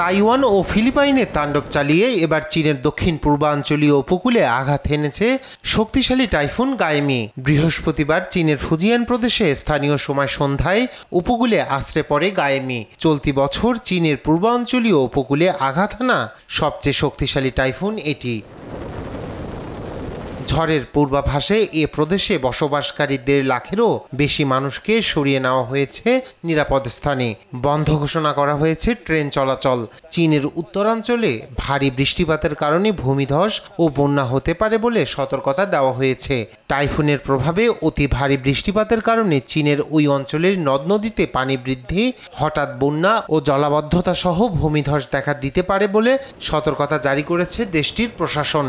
Taiwan ও ফিলিপাইনে তাণ্ডব চালিয়ে এবার চীনের দক্ষিণ পূর্বাঞ্চলীয় উপকূলে আঘাত হেনেছে শক্তিশালী টাইফুন গাইমি। বৃহস্পতিবার চীনের ফুজিয়ান প্রদেশে স্থানীয় সময় সন্ধ্যায় উপকূলে আছড়ে পড়ে গাইমি। চলতি বছর চীনের পূর্বাঞ্চলীয় উপকূলে আঘাত হানা সবচেয়ে শক্তিশালী টাইফুন এটি। ঝড়ের পূর্বাভাসে এ প্রদেশে বসবাসকারী 1.5 লাখেরও বেশি মানুষকে সরিয়ে নেওয়া হয়েছে নিরাপদ স্থানে। বন্ধ ঘোষণা করা হয়েছে ট্রেন চলাচল। চীনের উত্তরাঞ্চলে ভারী বৃষ্টিপাতের কারণে ভূমিধস ও বন্যা হতে পারে বলে সতর্কতা দেওয়া হয়েছে। টাইফুনের প্রভাবে অতি ভারী বৃষ্টিপাতের কারণে চীনের ওই অঞ্চলের নদ নদীতে পানি বৃদ্ধি, হঠাৎ বন্যা ও জলাবদ্ধতা সহ ভূমিধস দেখা দিতে পারে বলে সতর্কতা জারি করেছে দেশটির প্রশাসন।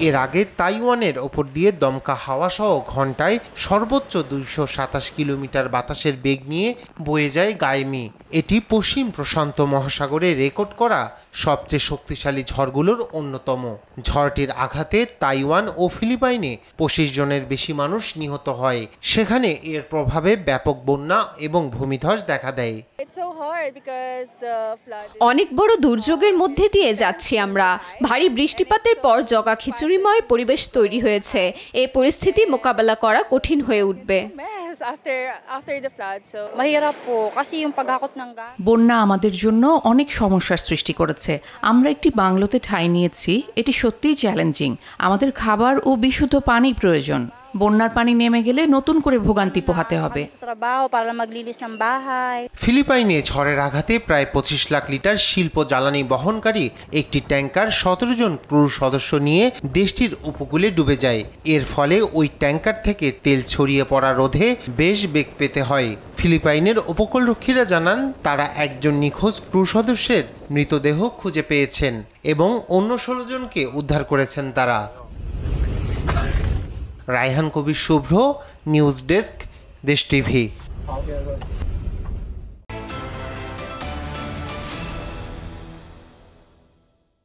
এর আগে তাইওয়ানের ওপর দিয়ে দমকা হাওয়া সহ ঘন্টায় সর্বোচ্চ 227 কিলোমিটার বাতাসের বেগ নিয়ে বয়ে যায় গাইমি। এটি পশ্চিম প্রশান্ত মহাসাগরে রেকর্ড করা সবচেয়ে শক্তিশালী ঝড়গুলোর অন্যতম। ঝড়টির আঘাতে তাইওয়ান ও ফিলিপাইনে 25 জনের বেশি মানুষ নিহত হয়। সেখানে এর প্রভাবে ব্যাপক বন্যা এবং ভূমিধস দেখা দেয়। অনেক বড় দুর্যোগের মধ্যে দিয়ে যাচ্ছি আমরা। ভারী বৃষ্টিপাতের পর জগা খিচুড়িময় পরিবেশ তৈরি হয়েছে। এই পরিস্থিতি মোকাবেলা করা কঠিন হয়ে উঠবে। বন্যা আমাদের জন্য অনেক সমস্যার সৃষ্টি করেছে। আমরা একটি বাংলোতে ঠাঁই নিয়েছি। এটি সত্যিই চ্যালেঞ্জিং। আমাদের খাবার ও বিশুদ্ধ পানি প্রয়োজন। বন্যার পানি নেমে গেলে নতুন করে ভোগান্তি পোহাতে হবে। ফিলিপাইনে ঝড়ের আঘাতে প্রায় 25 লাখ লিটার শিল্প জ্বালানি বহনকারী একটি ট্যাঙ্কার 17 জন ক্রু সদস্য নিয়ে দেশটির উপকূলে ডুবে যায়। এর ফলে ওই ট্যাঙ্কার থেকে তেল ছড়িয়ে পড়া রোধে বেশ বেগ পেতে হয়। ফিলিপাইনের উপকূলরক্ষীরা জানান তারা একজন নিখোঁজ ক্রু সদস্যের মৃতদেহ খুঁজে পেয়েছেন এবং অন্য 16 জনকে উদ্ধার করেছেন তারা। রায়হান কবির শুভ্র, নিউজ ডেস্ক, দেশ টিভি।